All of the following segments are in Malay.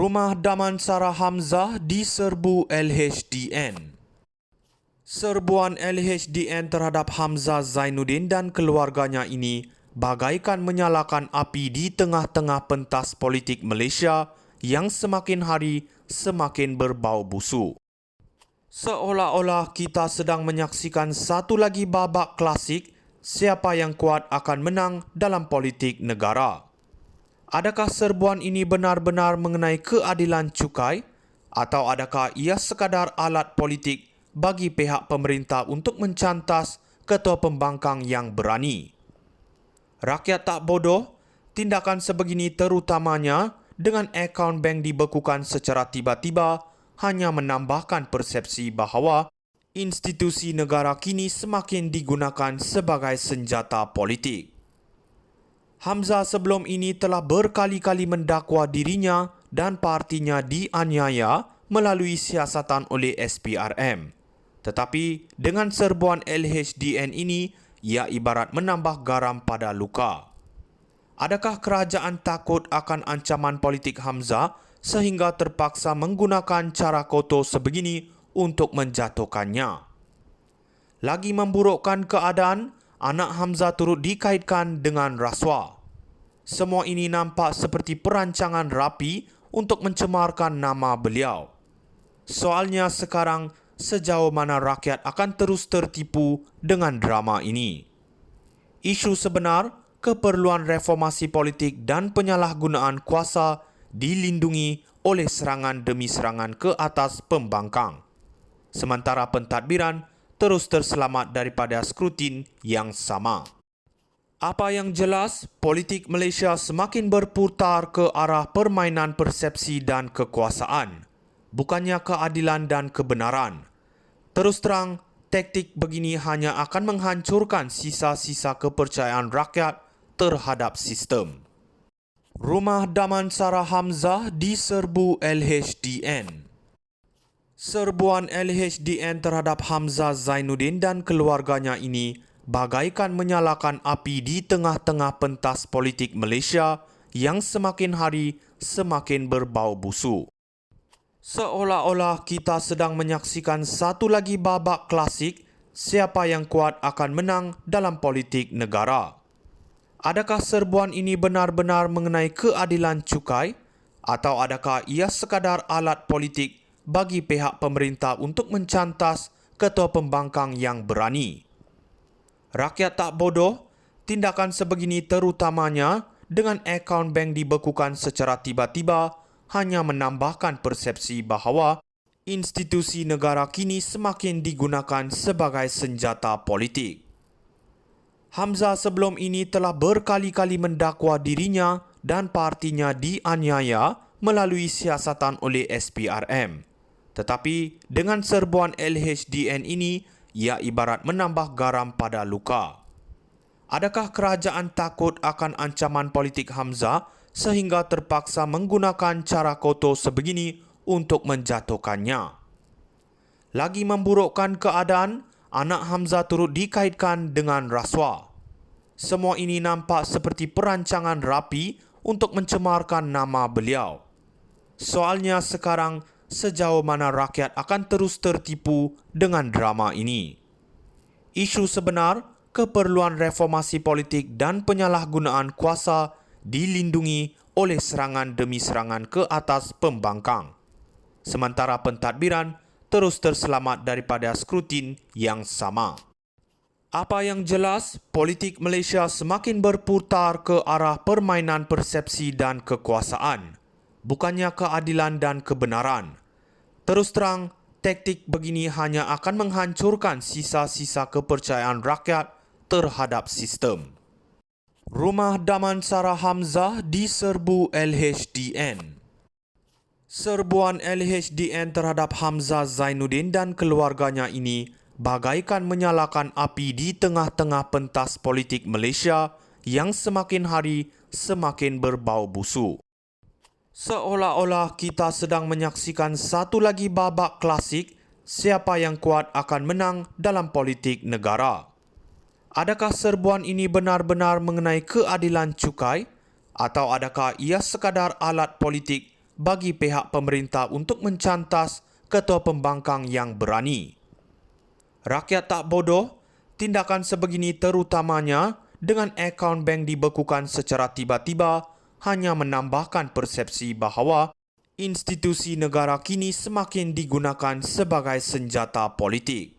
Rumah Damansara Hamzah diserbu LHDN. Serbuan LHDN terhadap Hamzah Zainuddin dan keluarganya ini bagaikan menyalakan api di tengah-tengah pentas politik Malaysia yang semakin hari semakin berbau busuk. Seolah-olah kita sedang menyaksikan satu lagi babak klasik siapa yang kuat akan menang dalam politik negara. Adakah serbuan ini benar-benar mengenai keadilan cukai atau adakah ia sekadar alat politik bagi pihak pemerintah untuk mencantas ketua pembangkang yang berani? Rakyat tak bodoh, tindakan sebegini terutamanya dengan akaun bank dibekukan secara tiba-tiba hanya menambahkan persepsi bahawa institusi negara kini semakin digunakan sebagai senjata politik. Hamzah sebelum ini telah berkali-kali mendakwa dirinya dan partinya dianiaya melalui siasatan oleh SPRM. Tetapi dengan serbuan LHDN ini, ia ibarat menambah garam pada luka. Adakah kerajaan takut akan ancaman politik Hamzah sehingga terpaksa menggunakan cara kotor sebegini untuk menjatuhkannya? Lagi memburukkan keadaan, anak Hamzah turut dikaitkan dengan rasuah. Semua ini nampak seperti perancangan rapi untuk mencemarkan nama beliau. Soalnya sekarang, sejauh mana rakyat akan terus tertipu dengan drama ini? Isu sebenar, keperluan reformasi politik dan penyalahgunaan kuasa dilindungi oleh serangan demi serangan ke atas pembangkang. Sementara pentadbiran terus terselamat daripada skrutin yang sama. Apa yang jelas, politik Malaysia semakin berputar ke arah permainan persepsi dan kekuasaan, bukannya keadilan dan kebenaran. Terus terang, taktik begini hanya akan menghancurkan sisa-sisa kepercayaan rakyat terhadap sistem. Rumah Damansara Hamzah diserbu LHDN. Serbuan LHDN terhadap Hamzah Zainuddin dan keluarganya ini bagaikan menyalakan api di tengah-tengah pentas politik Malaysia yang semakin hari semakin berbau busuk. Seolah-olah kita sedang menyaksikan satu lagi babak klasik siapa yang kuat akan menang dalam politik negara. Adakah serbuan ini benar-benar mengenai keadilan cukai atau adakah ia sekadar alat politik bagi pihak pemerintah untuk mencantas ketua pembangkang yang berani? Rakyat tak bodoh, tindakan sebegini terutamanya dengan akaun bank dibekukan secara tiba-tiba hanya menambahkan persepsi bahawa institusi negara kini semakin digunakan sebagai senjata politik. Hamzah sebelum ini telah berkali-kali mendakwa dirinya dan partinya dianiaya melalui siasatan oleh SPRM. Tetapi dengan serbuan LHDN ini, ia ibarat menambah garam pada luka. Adakah kerajaan takut akan ancaman politik Hamzah sehingga terpaksa menggunakan cara kotor sebegini untuk menjatuhkannya? Lagi memburukkan keadaan, anak Hamzah turut dikaitkan dengan rasuah. Semua ini nampak seperti perancangan rapi untuk mencemarkan nama beliau. Soalnya sekarang, sejauh mana rakyat akan terus tertipu dengan drama ini? Isu sebenar, keperluan reformasi politik dan penyalahgunaan kuasa dilindungi oleh serangan demi serangan ke atas pembangkang. Sementara pentadbiran terus terselamat daripada skrutin yang sama. Apa yang jelas, politik Malaysia semakin berputar ke arah permainan persepsi dan kekuasaan, bukannya keadilan dan kebenaran. Terus terang, taktik begini hanya akan menghancurkan sisa-sisa kepercayaan rakyat terhadap sistem. Rumah Damansara Hamzah diserbu LHDN. Serbuan LHDN terhadap Hamzah Zainuddin dan keluarganya ini bagaikan menyalakan api di tengah-tengah pentas politik Malaysia yang semakin hari semakin berbau busuk. Seolah-olah kita sedang menyaksikan satu lagi babak klasik siapa yang kuat akan menang dalam politik negara. Adakah serbuan ini benar-benar mengenai keadilan cukai atau adakah ia sekadar alat politik bagi pihak pemerintah untuk mencantas ketua pembangkang yang berani. Rakyat tak bodoh, tindakan sebegini terutamanya dengan akaun bank dibekukan secara tiba-tiba hanya menambahkan persepsi bahawa institusi negara kini semakin digunakan sebagai senjata politik.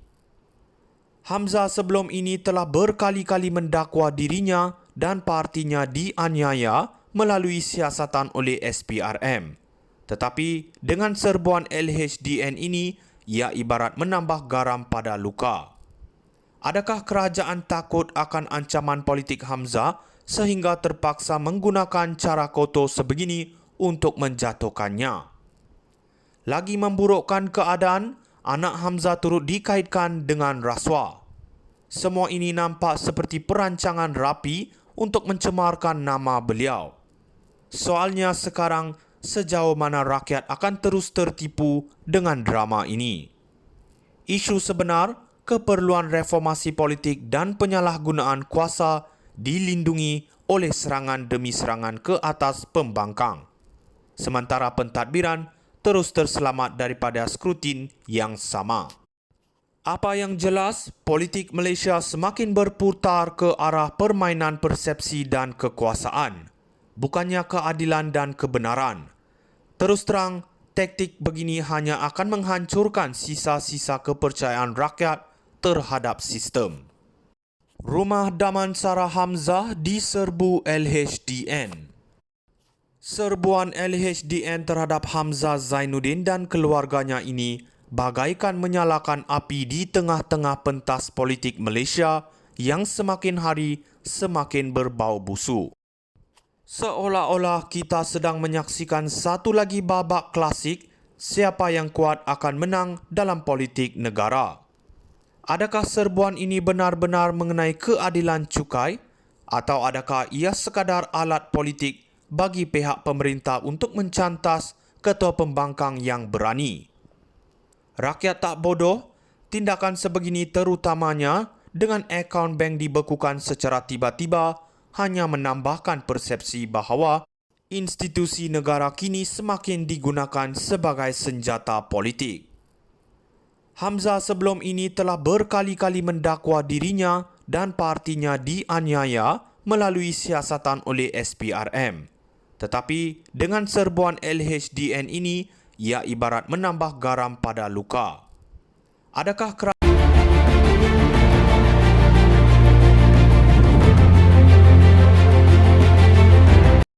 Hamzah sebelum ini telah berkali-kali mendakwa dirinya dan partinya dianiaya melalui siasatan oleh SPRM. Tetapi dengan serbuan LHDN ini, ia ibarat menambah garam pada luka. Adakah kerajaan takut akan ancaman politik Hamzah sehingga terpaksa menggunakan cara kotor sebegini untuk menjatuhkannya? Lagi memburukkan keadaan, anak Hamzah turut dikaitkan dengan rasuah. Semua ini nampak seperti perancangan rapi untuk mencemarkan nama beliau. Soalnya sekarang, sejauh mana rakyat akan terus tertipu dengan drama ini? Isu sebenar, keperluan reformasi politik dan penyalahgunaan kuasa dilindungi oleh serangan demi serangan ke atas pembangkang. Sementara pentadbiran terus terselamat daripada skrutin yang sama. Apa yang jelas, politik Malaysia semakin berputar ke arah permainan persepsi dan kekuasaan, bukannya keadilan dan kebenaran. Terus terang, taktik begini hanya akan menghancurkan sisa-sisa kepercayaan rakyat terhadap sistem. Rumah Damansara Hamzah diserbu LHDN. Serbuan LHDN terhadap Hamzah Zainuddin dan keluarganya ini bagaikan menyalakan api di tengah-tengah pentas politik Malaysia yang semakin hari semakin berbau busuk. Seolah-olah kita sedang menyaksikan satu lagi babak klasik siapa yang kuat akan menang dalam politik negara. Adakah serbuan ini benar-benar mengenai keadilan cukai atau adakah ia sekadar alat politik bagi pihak pemerintah untuk mencantas ketua pembangkang yang berani? Rakyat tak bodoh, tindakan sebegini terutamanya dengan akaun bank dibekukan secara tiba-tiba hanya menambahkan persepsi bahawa institusi negara kini semakin digunakan sebagai senjata politik. Hamzah sebelum ini telah berkali-kali mendakwa dirinya dan partinya dianiaya melalui siasatan oleh SPRM. Tetapi dengan serbuan LHDN ini, ia ibarat menambah garam pada luka. Adakah kerajaan